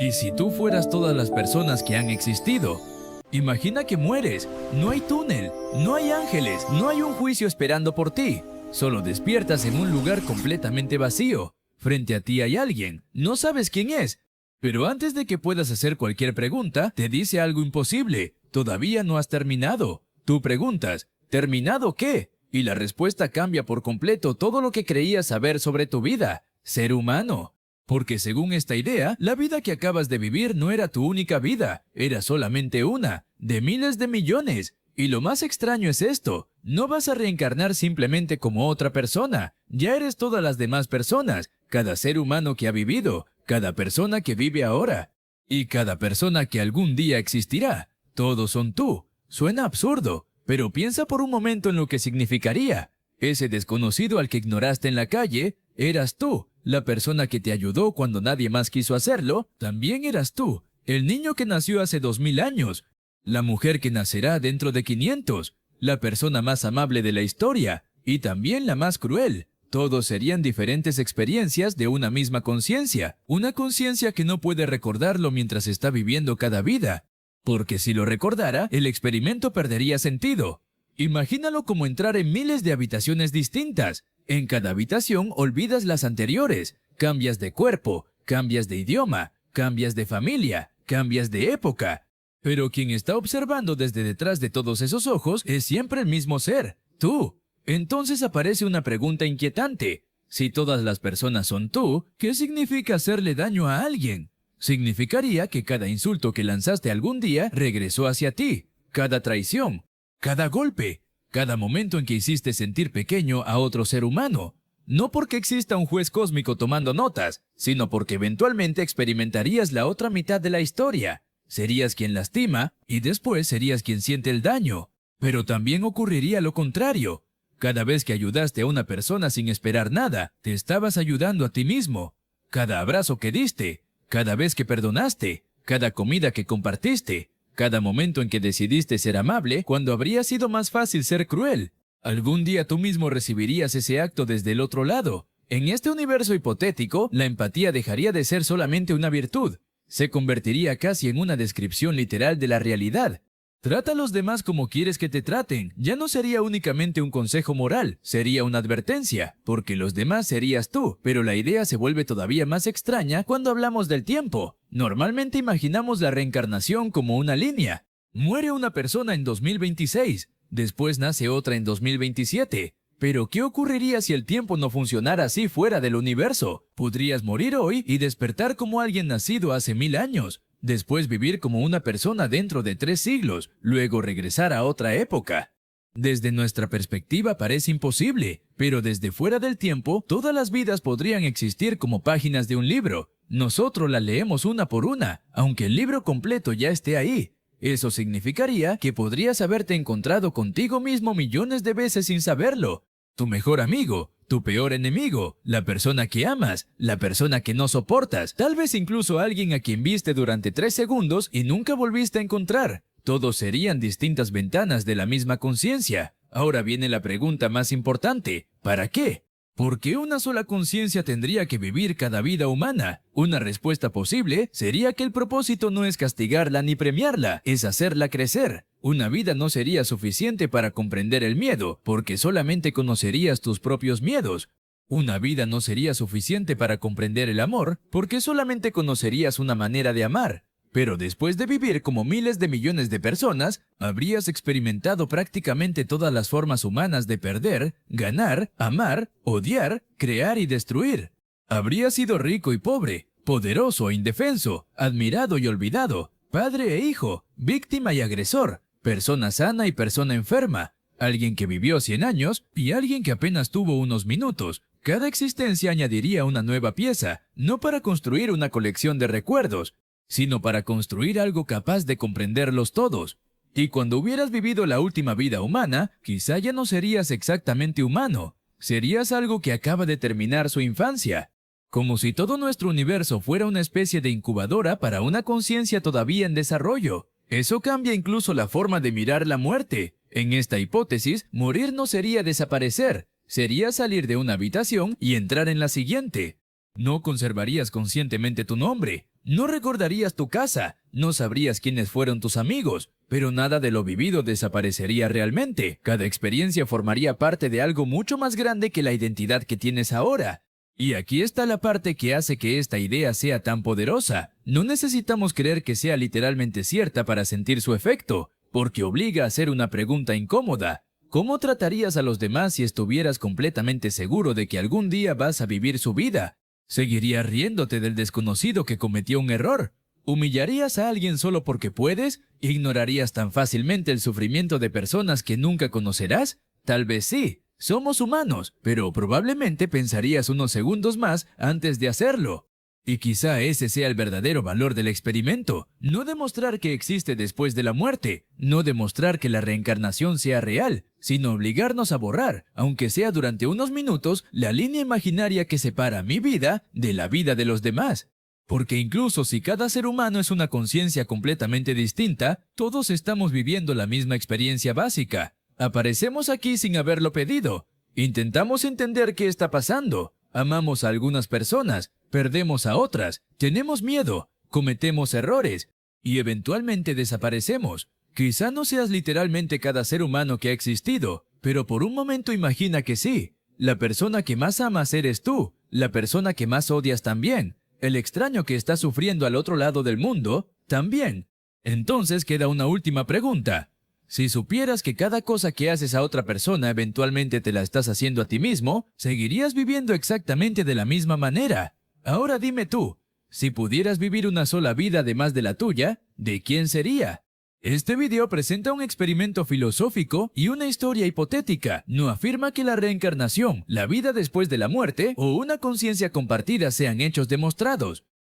¿Y si tú fueras todas las personas que han existido? Imagina que mueres, no hay túnel, no hay ángeles, no hay un juicio esperando por ti. Solo despiertas en un lugar completamente vacío. Frente a ti hay alguien, no sabes quién es. Pero antes de que puedas hacer cualquier pregunta, te dice algo imposible. Todavía no has terminado. Tú preguntas, ¿terminado qué? Y la respuesta cambia por completo todo lo que creías saber sobre tu vida. Ser humano. Porque según esta idea, la vida que acabas de vivir no era tu única vida, era solamente una, de miles de millones. Y lo más extraño es esto, no vas a reencarnar simplemente como otra persona, ya eres todas las demás personas, cada ser humano que ha vivido, cada persona que vive ahora, y cada persona que algún día existirá. Todos son tú. Suena absurdo, pero piensa por un momento en lo que significaría. Ese desconocido al que ignoraste en la calle, eras tú. La persona que te ayudó cuando nadie más quiso hacerlo, también eras tú. El niño que nació hace 2000 años. La mujer que nacerá dentro de 500. La persona más amable de la historia. Y también la más cruel. Todos serían diferentes experiencias de una misma conciencia. Una conciencia que no puede recordarlo mientras está viviendo cada vida. Porque si lo recordara, el experimento perdería sentido. Imagínalo como entrar en miles de habitaciones distintas. En cada habitación olvidas las anteriores, cambias de cuerpo, cambias de idioma, cambias de familia, cambias de época. Pero quien está observando desde detrás de todos esos ojos es siempre el mismo ser, tú. Entonces aparece una pregunta inquietante. Si todas las personas son tú, ¿qué significa hacerle daño a alguien? Significaría que cada insulto que lanzaste algún día regresó hacia ti, cada traición, cada golpe. Cada momento en que hiciste sentir pequeño a otro ser humano. No porque exista un juez cósmico tomando notas, sino porque eventualmente experimentarías la otra mitad de la historia. Serías quien lastima y después serías quien siente el daño. Pero también ocurriría lo contrario. Cada vez que ayudaste a una persona sin esperar nada, te estabas ayudando a ti mismo. Cada abrazo que diste, cada vez que perdonaste, cada comida que compartiste, cada momento en que decidiste ser amable cuando habría sido más fácil ser cruel. Algún día tú mismo recibirías ese acto desde el otro lado. En este universo hipotético, la empatía dejaría de ser solamente una virtud. Se convertiría casi en una descripción literal de la realidad. Trata a los demás como quieres que te traten. Ya no sería únicamente un consejo moral, sería una advertencia, porque los demás serías tú. Pero la idea se vuelve todavía más extraña cuando hablamos del tiempo. Normalmente imaginamos la reencarnación como una línea. Muere una persona en 2026, después nace otra en 2027. Pero ¿qué ocurriría si el tiempo no funcionara así fuera del universo? Podrías morir hoy y despertar como alguien nacido hace 1000 años. Después vivir como una persona dentro de 3 siglos, luego regresar a otra época. Desde nuestra perspectiva parece imposible, pero desde fuera del tiempo, todas las vidas podrían existir como páginas de un libro. Nosotros las leemos una por una, aunque el libro completo ya esté ahí. Eso significaría que podrías haberte encontrado contigo mismo millones de veces sin saberlo. Tu mejor amigo, tu peor enemigo, la persona que amas, la persona que no soportas, tal vez incluso alguien a quien viste durante 3 segundos y nunca volviste a encontrar. Todos serían distintas ventanas de la misma conciencia. Ahora viene la pregunta más importante, ¿para qué? ¿Por qué una sola conciencia tendría que vivir cada vida humana? Una respuesta posible sería que el propósito no es castigarla ni premiarla, es hacerla crecer. Una vida no sería suficiente para comprender el miedo, porque solamente conocerías tus propios miedos. Una vida no sería suficiente para comprender el amor, porque solamente conocerías una manera de amar. Pero después de vivir como miles de millones de personas, habrías experimentado prácticamente todas las formas humanas de perder, ganar, amar, odiar, crear y destruir. Habrías sido rico y pobre, poderoso e indefenso, admirado y olvidado, padre e hijo, víctima y agresor, persona sana y persona enferma, alguien que vivió 100 años y alguien que apenas tuvo unos minutos. Cada existencia añadiría una nueva pieza, no para construir una colección de recuerdos, sino para construir algo capaz de comprenderlos todos. Y cuando hubieras vivido la última vida humana, quizá ya no serías exactamente humano, serías algo que acaba de terminar su infancia. Como si todo nuestro universo fuera una especie de incubadora para una conciencia todavía en desarrollo. Eso cambia incluso la forma de mirar la muerte. En esta hipótesis, morir no sería desaparecer, sería salir de una habitación y entrar en la siguiente. No conservarías conscientemente tu nombre, No recordarías tu casa, no sabrías quiénes fueron tus amigos, pero nada de lo vivido desaparecería realmente. Cada experiencia formaría parte de algo mucho más grande que la identidad que tienes ahora. Y aquí está la parte que hace que esta idea sea tan poderosa. No necesitamos creer que sea literalmente cierta para sentir su efecto, porque obliga a hacer una pregunta incómoda. ¿Cómo tratarías a los demás si estuvieras completamente seguro de que algún día vas a vivir su vida? ¿Seguirías riéndote del desconocido que cometió un error? ¿Humillarías a alguien solo porque puedes? ¿Ignorarías tan fácilmente el sufrimiento de personas que nunca conocerás? Tal vez sí. Somos humanos, pero probablemente pensarías unos segundos más antes de hacerlo. Y quizá ese sea el verdadero valor del experimento, no demostrar que existe después de la muerte, no demostrar que la reencarnación sea real, sino obligarnos a borrar, aunque sea durante unos minutos, la línea imaginaria que separa mi vida de la vida de los demás. Porque incluso si cada ser humano es una conciencia completamente distinta, todos estamos viviendo la misma experiencia básica. Aparecemos aquí sin haberlo pedido. Intentamos entender qué está pasando. Amamos a algunas personas, perdemos a otras, tenemos miedo, cometemos errores y eventualmente desaparecemos. Quizá no seas literalmente cada ser humano que ha existido, pero por un momento imagina que sí. La persona que más amas eres tú, la persona que más odias también, el extraño que está sufriendo al otro lado del mundo también. Entonces queda una última pregunta. Si supieras que cada cosa que haces a otra persona eventualmente te la estás haciendo a ti mismo, ¿seguirías viviendo exactamente de la misma manera? Ahora dime tú, si pudieras vivir una sola vida además de la tuya, ¿de quién sería? Este video presenta un experimento filosófico y una historia hipotética. No afirma que la reencarnación, la vida después de la muerte o una conciencia compartida sean hechos demostrados.